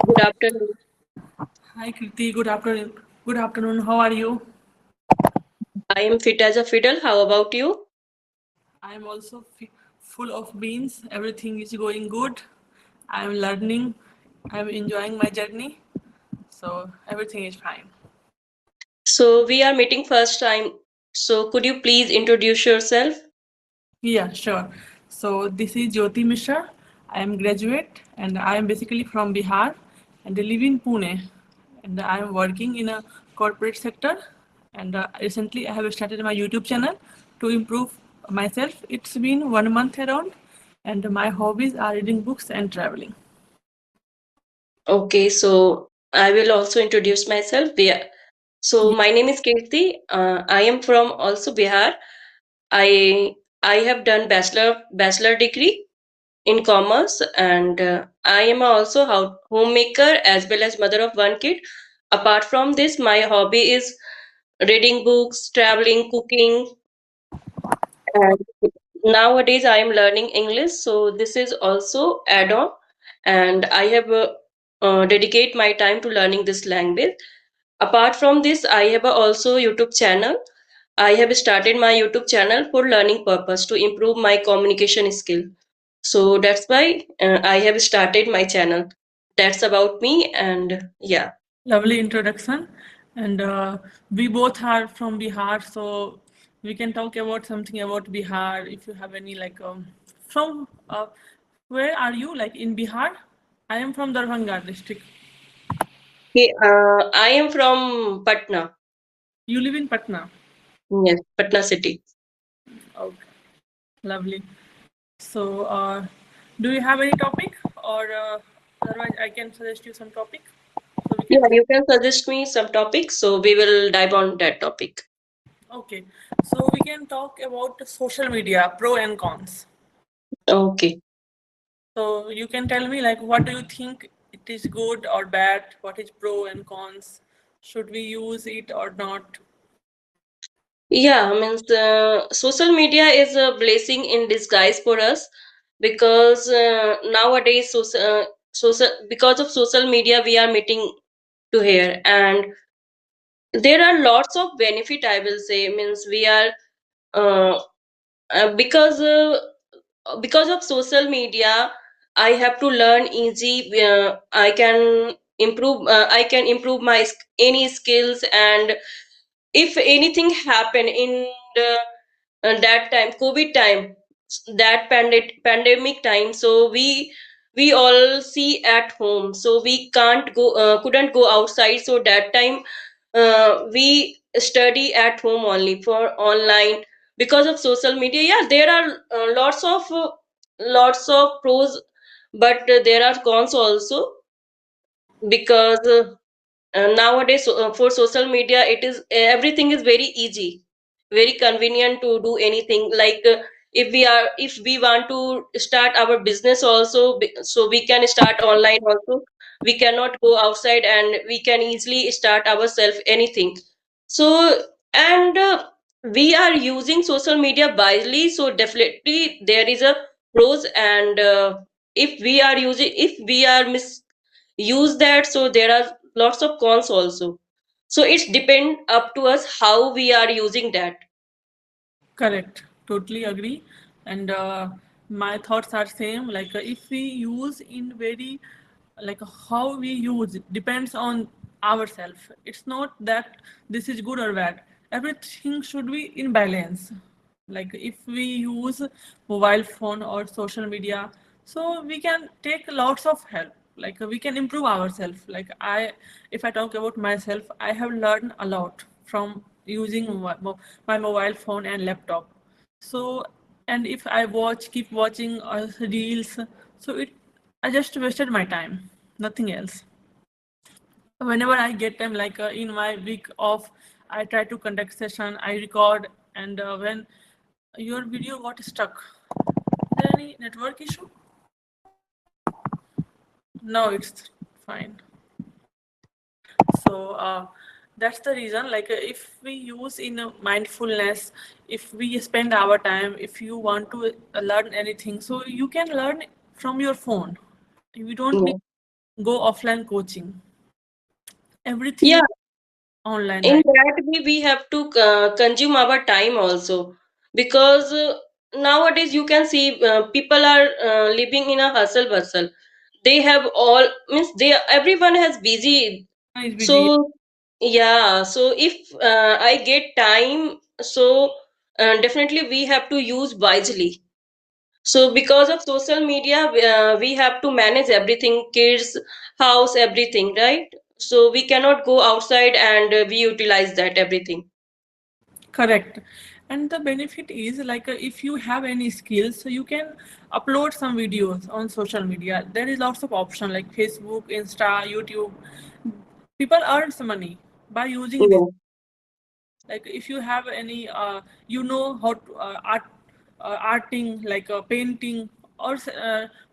Good afternoon. Hi Kriti, good afternoon. Good afternoon. How are you? I am fit as a fiddle. How about you? I am also full of beans. Everything is going good. I am learning. I am enjoying my journey. So everything is fine. So we are meeting first time. So could you please introduce yourself? Yeah, sure. So this is Jyoti Mishra. I am graduate and I am basically from Bihar and I live in Pune. And I am working in a corporate sector. And recently I have started my YouTube channel to improve myself. It's been 1 month around, and my hobbies are reading books and traveling. Okay, so I will also introduce myself. So Yeah. my name is Kirti. I am from also Bihar. I I have done bachelor degree in commerce, and I am also homemaker as well as mother of one kid. Apart from this, my hobby is reading books, traveling, cooking, and nowadays I am learning English, so this is also add-on, and I have dedicate my time to learning this language. Apart from this, I have also YouTube channel. I have started my YouTube channel for learning purpose to improve my communication skill. So that's why I have started my channel. That's about me, and yeah. Lovely introduction. And we both are from Bihar, so we can talk about something about Bihar. If you have any from where are you? Like in Bihar? I am from Darbhanga district. Okay, I am from Patna. You live in Patna. Yes, Patna city. Okay, lovely. So, do you have any topic, or otherwise I can suggest you some topic so we Yeah, can. you can suggest me some topics, so we will dive on that topic. Okay, so we can talk about social media pro and cons. Okay. So you can tell me like what do you think it is good or bad? What is pro and cons? Should we use it or not? Yeah, means social media is a blessing in disguise for us because nowadays because of social media we are meeting to here, and there are lots of benefit, I will say. Means we are uh, uh, because uh, because of social media I have to learn easy. I can improve my any skills, and if anything happen in the that time, COVID time, that pandemic time, so we all see at home, so we can't go couldn't go outside, so that time we study at home only for online because of social media. Yeah, there are lots of pros, but there are cons also, because nowadays for social media it is everything is very easy, very convenient to do anything. Like if we want to start our business also, so we can start online also. We cannot go outside, and we can easily start ourselves anything. So, and we are using social media wisely, so definitely there is a pros, and if we are use that, so there are lots of cons also. So it's depend up to us how we are using that. Correct. Totally agree. And my thoughts are same. Like if we use in very like how we use it depends on ourselves. It's not that this is good or bad. Everything should be in balance. Like if we use mobile phone or social media, so we can take lots of help. Like we can improve ourselves. Like if I talk about myself, I have learned a lot from using my mobile phone and laptop. So, and if I keep watching reels, so I just wasted my time, nothing else. Whenever I get time, like in my week off, I try to conduct session, I record, and when your video got stuck, is there any network issue? No, it's fine. So that's the reason. Like if we use in mindfulness, if we spend our time, if you want to learn anything, so you can learn from your phone. You don't need Yeah. go offline coaching. Everything Yeah, is online in right. that way we have to consume our time also, because nowadays you can see people are living in a hustle bustle. They have all, means they, everyone has busy. Everyone is busy. So yeah, so if I get time, so definitely we have to use wisely. So because of social media, we have to manage everything, kids, house, everything, right? So we cannot go outside and we utilize that everything. Correct. And the benefit is like if you have any skills, so you can upload some videos on social media. There is lots of option like Facebook, Insta, YouTube. People earn some money by using this. Yeah. Like if you have any, you know how to arting like painting or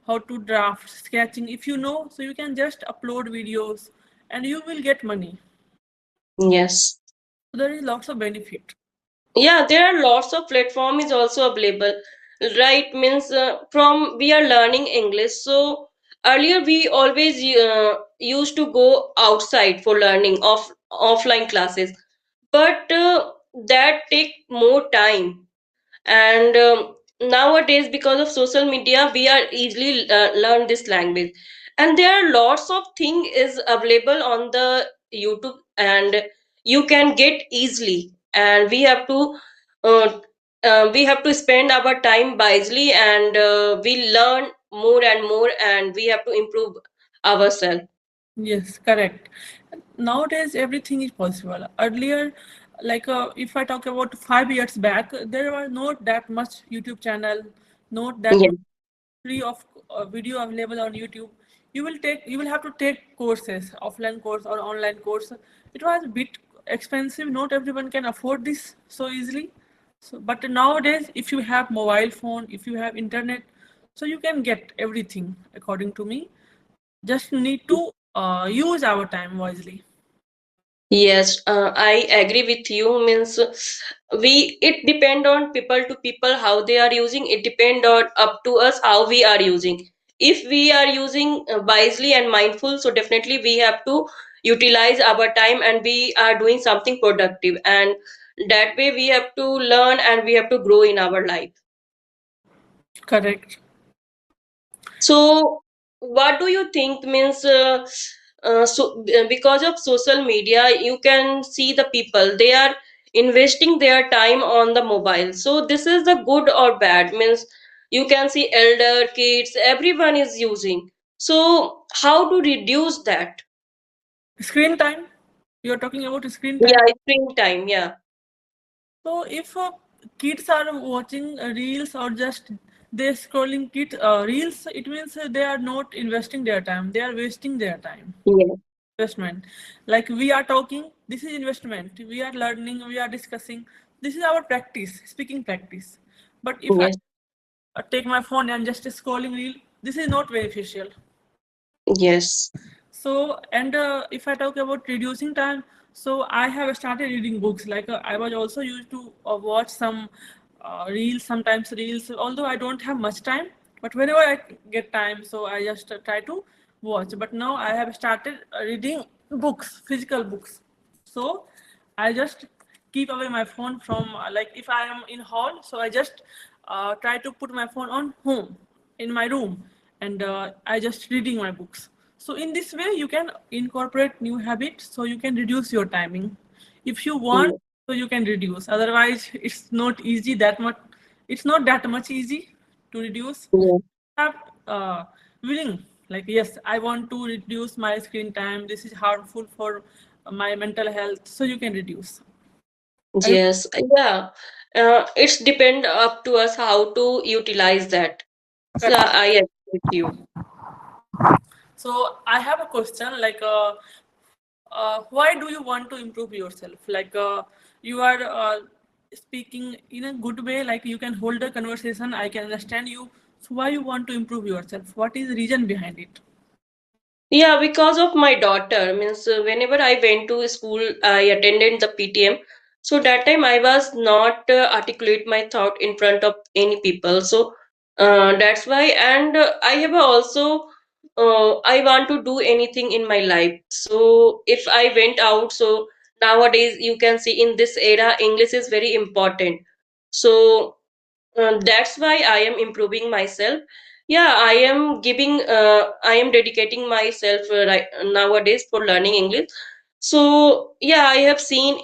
how to draft, sketching. If you know, so you can just upload videos and you will get money. Yes. So there is lots of benefit. Yeah, there are lots of platform is also available, right? Means from we are learning English. So earlier we always used to go outside for learning of offline classes, but that take more time. And nowadays because of social media we are easily learn this language, and there are lots of thing is available on the YouTube, and you can get easily. And uh, we have to spend our time wisely, and we learn more and more, and we have to improve ourselves. Yes, correct. Nowadays, everything is possible. Earlier, like if I talk about 5 years back, there were not that much YouTube channel, not that Yeah. much free of video available on YouTube. You will have to take courses, offline course or online course. It was a bit expensive. Not everyone can afford this so easily. So, but nowadays, if you have mobile phone, if you have internet, so you can get everything according to me. Just need to use our time wisely. Yes, I agree with you. Means we, it depend on people to people how they are using. It depend on up to us how we are using. If we are using wisely and mindful, so definitely we have to utilize our time and we are doing something productive. And that way we have to learn and we have to grow in our life. Correct. So, what do you think? Means because of social media, you can see the people they are investing their time on the mobile. So this is the good or bad. Means you can see elder, kids, everyone is using. So how to reduce that? Screen time. You're talking about screen time. Yeah, screen time. Yeah. So if kids are watching reels or just they scrolling kids reels, it means they are not investing their time. They are wasting their time. Yeah. Investment. Like we are talking, this is investment. We are learning. We are discussing. This is our practice, speaking practice. But if I Yes. take my phone and just scrolling reel, this is not beneficial. Yes. So, and if I talk about reducing time, so I have started reading books. Like I was also used to watch some reels, sometimes reels, although I don't have much time, but whenever I get time, so I just try to watch. But now I have started reading books, physical books. So I just keep away my phone from like if I am in hall, so I just try to put my phone on home in my room, and I just reading my books. So in this way, you can incorporate new habits, so you can reduce your timing. If you want, Yeah. so you can reduce. Otherwise, it's not easy that much. It's not that much easy to reduce. Yeah. Have willing, like yes, I want to reduce my screen time. This is harmful for my mental health, so you can reduce. I will, Yes. Yeah. It's depend up to us how to utilize that. So I agree with you. so I have a question like why do you want to improve yourself? Like you are speaking in a good way, like you can hold a conversation, I can understand you. So why you want to improve yourself? What is the reason behind it? Yeah, because of my daughter. Means whenever I went to school, I attended the PTM. So that time I was not articulate my thought in front of any people. So that's why. And I have also I want to do anything in my life. So if I went out, so nowadays you can see in this era, English is very important. So that's why I am improving myself. Yeah, I am dedicating myself right nowadays for learning English. So yeah, I have seen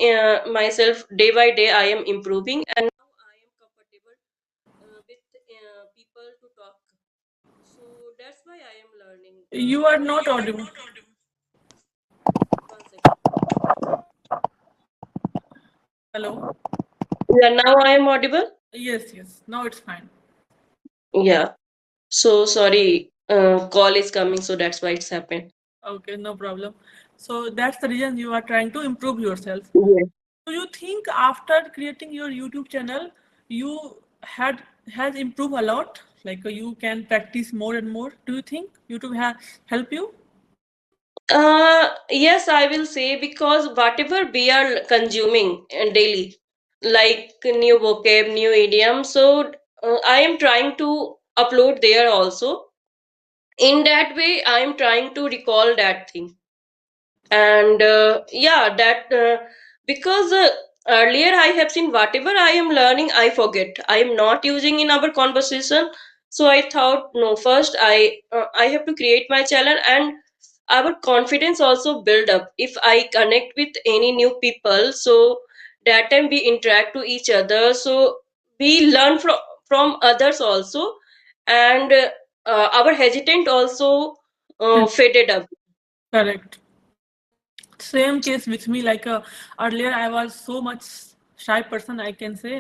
myself day by day. I am improving, and now I am comfortable with people to talk. So that's why I am learning. You are not audible. One second. Hello. Yeah, now I am audible. Yes, yes. Now it's fine. Yeah. So sorry, call is coming, so that's why it's happened. Okay, no problem. So that's the reason you are trying to improve yourself. Yes. Do you think after creating your YouTube channel, you had has improved a lot? Like you can practice more and more. Do you think YouTube has help you? Yes, I will say because whatever we are consuming daily, like new vocab, new idiom, so I am trying to upload there also. In that way, I am trying to recall that thing. And yeah, that because earlier I have seen whatever I am learning, I forget. I am not using in our conversation. So I thought, no, first I have to create my channel, and our confidence also build up if I connect with any new people. So that time we interact to each other, so we learn from others also. And our hesitant also faded up. Correct. Same case with me. Like earlier, I was so much shy person. I can say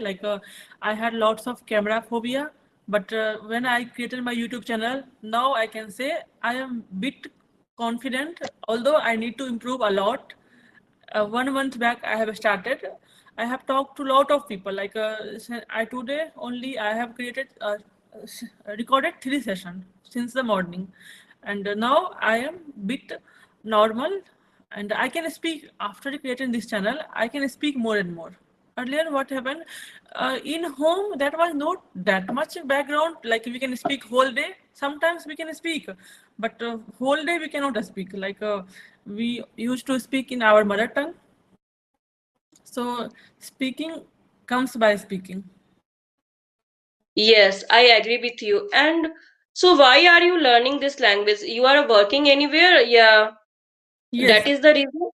I had lots of camera phobia. But when I created my YouTube channel, now I can say I am bit confident. Although I need to improve a lot. 1 month back, I have started. I have talked to a lot of people. I today only I have created recorded 3 sessions since the morning, and now I am bit normal, and I can speak after creating this channel. I can speak more and more. Earlier, what happened in home, that was not that much background. Like we can speak whole day. Sometimes we can speak, but whole day we cannot speak. We used to speak in our mother tongue. So speaking comes by speaking. Yes, I agree with you. And so, why are you learning this language? You are working anywhere? Yeah, that Yes, is the reason.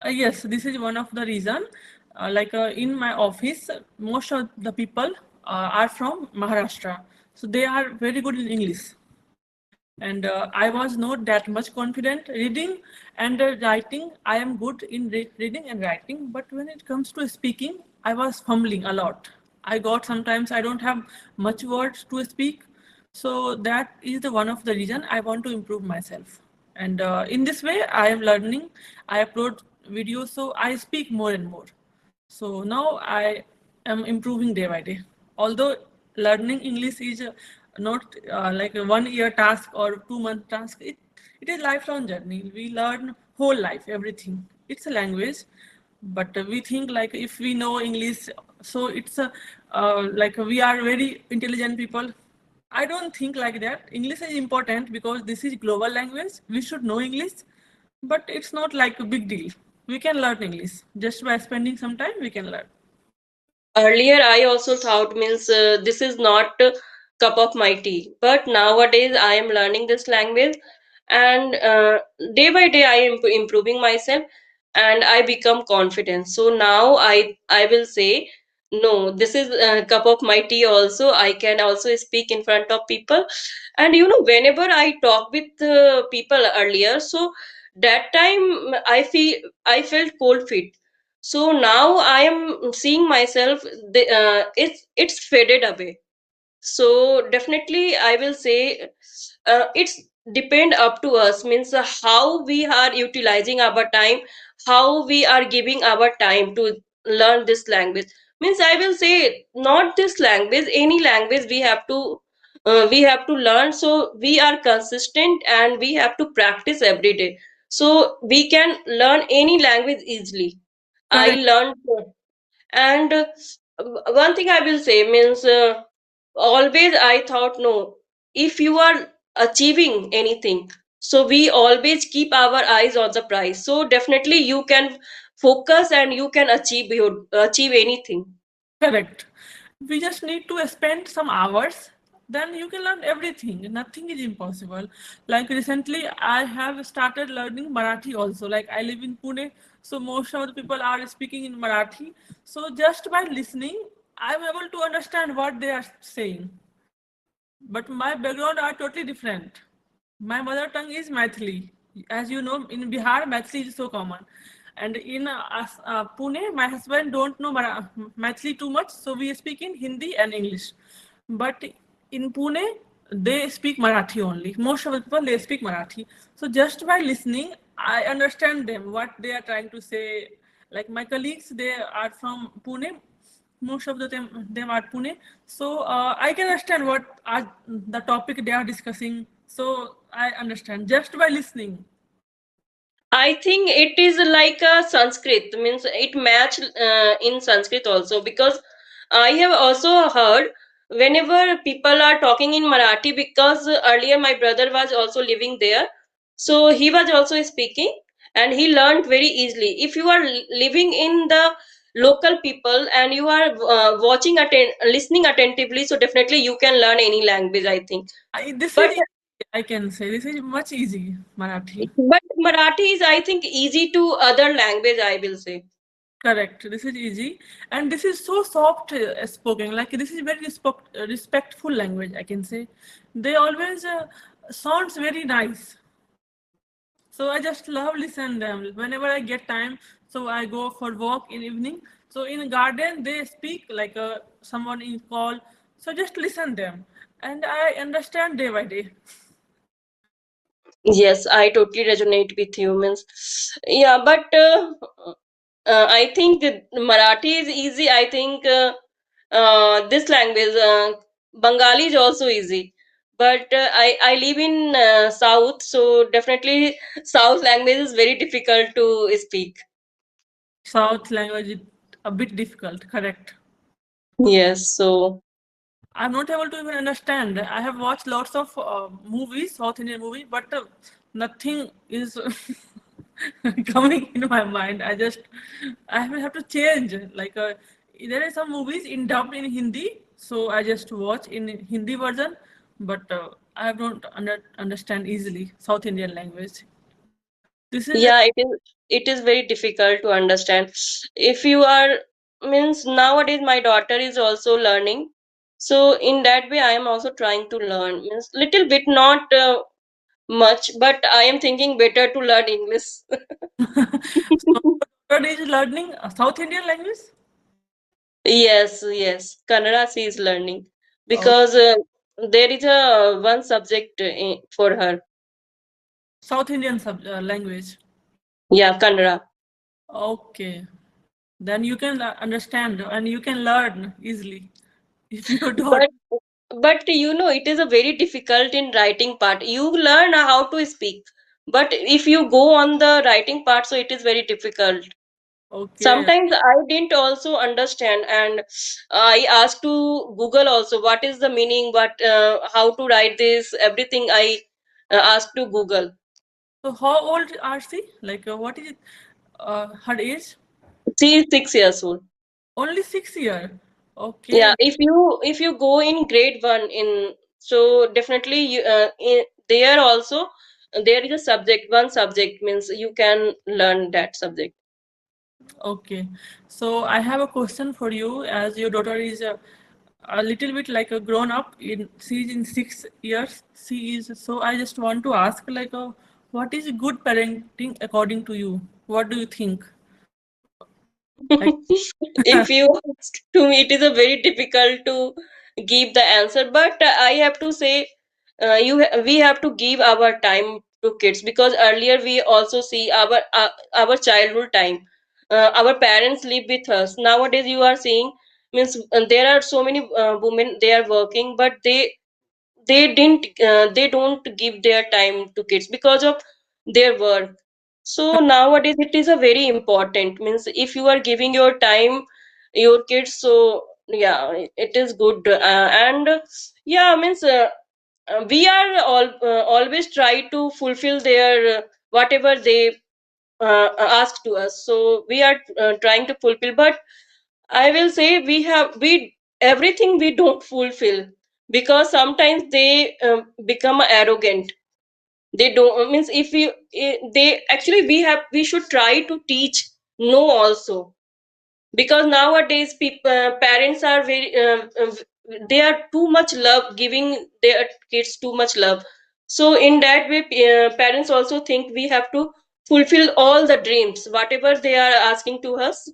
yes. This is one of the reason. In my office, most of the people are from Maharashtra, so they are very good in English. And I was not that much confident reading and writing. I am good in reading and writing, but when it comes to speaking, I was fumbling a lot. I got sometimes I don't have much words to speak, so that is the one of the reason I want to improve myself. And in this way, I am learning. I upload videos, so I speak more and more. So now I am improving day by day. Although learning English is not like a 1 year task or 2 month task, it is lifelong journey. We learn whole life, everything. It's a language, but we think like if we know English, so it's a like we are very intelligent people. I don't think like that. English is important because this is global language. We should know English, but it's not like a big deal. We can learn English just by spending some time. We can learn. Earlier, I also thought means this is not a cup of my tea. But nowadays, I am learning this language, and day by day, I am improving myself, and I become confident. So now I will say, no, this is a cup of my tea. Also, I can also speak in front of people, and whenever I talk with people earlier, so that time I felt cold feet. So now I am seeing myself, it's faded away. So definitely I will say it's depend up to us, means how we are utilizing our time, how we are giving our time to learn this language. Means I will say not this language, any language we have to learn. So we are consistent and we have to practice every day, so we can learn any language easily. I Correct. learned. And one thing I will say means always I thought, no, if you are achieving anything. So we always keep our eyes on the prize. So definitely you can focus and you can achieve anything. Correct. We just need to spend some hours, then you can learn everything. Nothing is impossible. Like recently, I have started learning Marathi also. Like I live in Pune, so most of the people are speaking in Marathi. So just by listening, I'm able to understand what they are saying. But my background are totally different. My mother tongue is Maithili. As you know, in Bihar, Maithili is so common. And in Pune, my husband don't know Maithili too much, so we speak in Hindi and English. But in Pune, they speak Marathi only. Most of the people, they speak Marathi. So just by listening, I understand them, what they are trying to say. Like my colleagues, they are from Pune, most of them are Pune. So I can understand what are the topic they are discussing. So I understand just by listening. I think it is like a Sanskrit, means it match in Sanskrit also, because I have also heard whenever people are talking in Marathi, because earlier my brother was also living there, so he was also speaking and he learned very easily. If you are living in the local people and you are listening attentively, so definitely you can learn any language, I think. This But is easy, I can say this is much easy Marathi. but Marathi is, I think, easy to other language, I will say. Correct. This is easy, and this is so soft spoken. Like this is very respectful language. I can say, they always sounds very nice. So I just love listen them whenever I get time. So I go for walk in evening. So in garden they speak like someone in call. So just listen them, and I understand day by day. Yes, I totally resonate with you. Means, yeah, but I think Marathi is easy. I think this language, Bengali is also easy. But I live in South, so definitely South language is very difficult to speak. South language is a bit difficult. Correct. Yes, so I'm not able to even understand. I have watched lots of movies, South Indian movie, but nothing is coming in my mind. I will have to change. Like there are some movies in dubbed in Hindi, so I just watch in Hindi version, but I don't understand easily South Indian language. This is yeah, it is very difficult to understand. If you are, means nowadays my daughter is also learning, so in that way I am also trying to learn, means little bit, not much, but I am thinking better to learn English. so what is learning South Indian language? Yes, Kannada she is learning, Oh, because there is a one subject for her. South Indian language. Yeah, Kannada. Okay. Then you can understand and you can learn easily. If you don't, But it is a very difficult in writing part. You learn how to speak, but if you go on the writing part, so it is very difficult. okay. Sometimes I didn't also understand, and I asked to Google also what is the meaning, what how to write this, everything I asked to Google. So how old are she? Like what is it? Her age? She is 6 years old. Only 6 year. Yeah, Okay, if you go in grade one in, so definitely there also there is a subject, one subject, means you can learn that subject. okay. So I have a question for you. As your daughter is a little bit like a grown up, she's in 6 years. She is. So I just want to ask, like, what is good parenting according to you? What do you think? Like, If you ask to me, it is a very difficult to give the answer, but I have to say, we have to give our time to kids, because earlier we also see our childhood time. Our parents live with us. Nowadays you are seeing, means there are so many women, they are working, but they don't give their time to kids because of their work. So nowadays it is a very important, means if you are giving your time your kids, so yeah, it is good. And yeah, means we are always try to fulfill their whatever they ask to us, so we are trying to fulfill. But I will say we everything we don't fulfill, because sometimes they become arrogant. They don't means if we they actually we should try to teach no also, because nowadays people parents are very they are too much love, giving their kids too much love. So in that way parents also think we have to fulfill all the dreams whatever they are asking to us.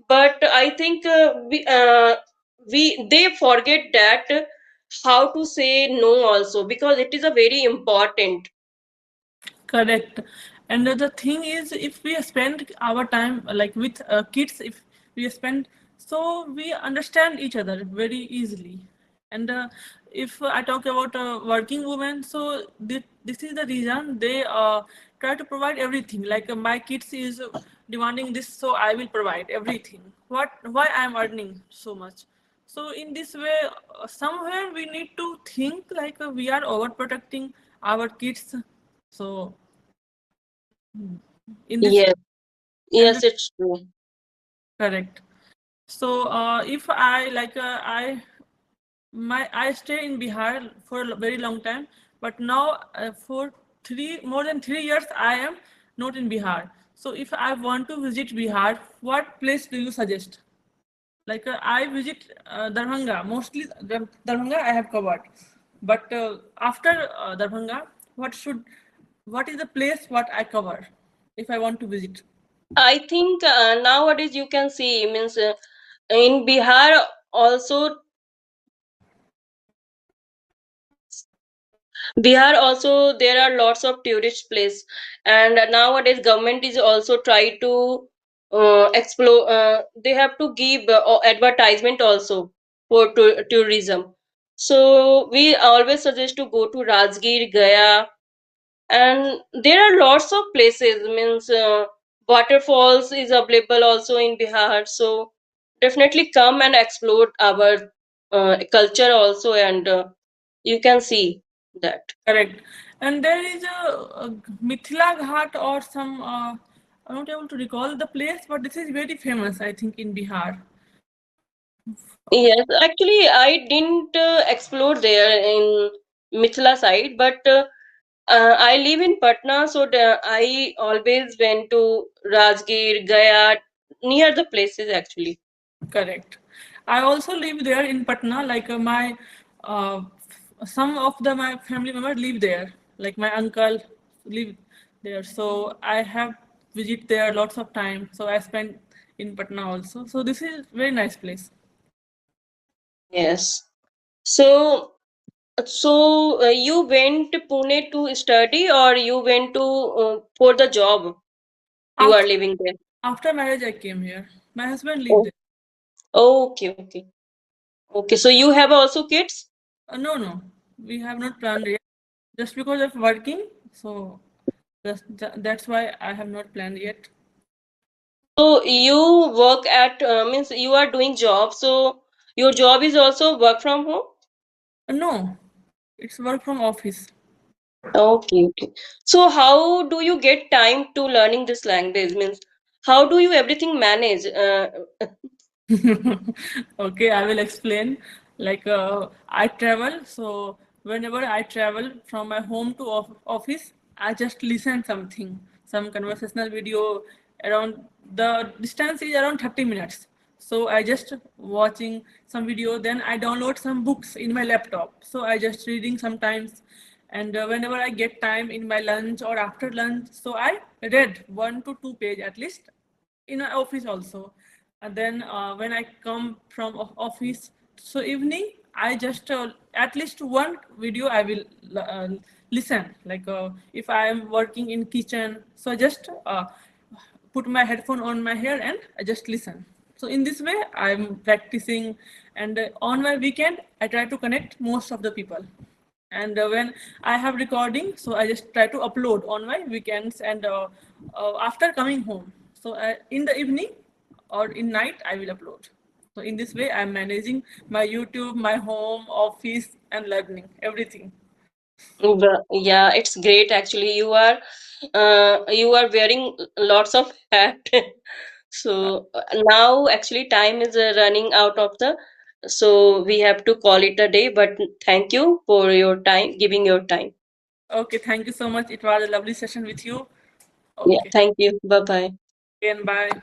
But I think we they forget that how to say no also, because it is a very important. Correct. And the thing is, if we spend our time like with kids, if we spend, so we understand each other very easily. And if I talk about working women, so this is the reason they try to provide everything. Like my kids is demanding this, so I will provide everything. Why I am earning so much? So in this way, somewhere we need to think like we are overprotecting our kids. So in this Yes, and yes, it's true. correct. So if I like I stay in Bihar for a very long time, but now for three more than 3 years I am not in Bihar. So if I want to visit Bihar, what place do you suggest? Like I visit Darbhanga mostly. Darbhanga I have covered, but after Darbhanga, what is the place what I cover if I want to visit? I think nowadays you can see means in Bihar also, Bihar also there are lots of tourist place, and nowadays government is also try to explore. They have to give advertisement also for tourism. So we always suggest to go to Rajgir, Gaya, and there are lots of places. Means waterfalls is available also in Bihar. So definitely come and explore our culture also, and you can see that. Correct. And there is a Mithila Ghat or some, I'm not able to recall the place, but this is very famous, I think, in Bihar. Yes, actually, I didn't explore there in Mithila side, but I live in Patna, so I always went to Rajgir, Gaya, near the places actually. Correct. I also live there in Patna. Like uh, some of my family members live there. Like my uncle live there, so I have visit there lots of time. So I spend in Patna also. So this is very nice place. Yes. So, you went to Pune to study, or you went to for the job? You are After living there. after marriage, I came here. My husband lived Oh, there. okay, okay, okay. So you have also kids? No, no, we have not planned yet. Just because of working, so that's why I have not planned yet. So you work at means you are doing job. So your job is also work from home. No, it's work from office. Okay, okay. So how do you get time to learning this language? Means how do you everything manage? Okay, I will explain. Like I travel, so whenever I travel from my home to office, I just listen something, some conversational video. Around the distance is around 30 minutes. So I just watching some video, then I download some books in my laptop. So I just reading sometimes, and whenever I get time in my lunch or after lunch, so I read 1 to 2 page at least in my office also. And then when I come from office, so evening I just at least one video I will listen. Like if I am working in kitchen, so I just put my headphone on my hair and I just listen. So in this way I'm practicing, and on my weekend I try to connect most of the people. And when I have recording, so I just try to upload on my weekends, and after coming home, so in the evening or in night I will upload. So in this way I'm managing my YouTube, my home office, and learning everything. Yeah, it's great actually. You are wearing lots of hat. So now actually time is running out of the, so we have to call it a day. But thank you for your time, giving your time. Okay, thank you so much. It was a lovely session with you. Yeah, Okay, thank you. Bye bye. again, bye.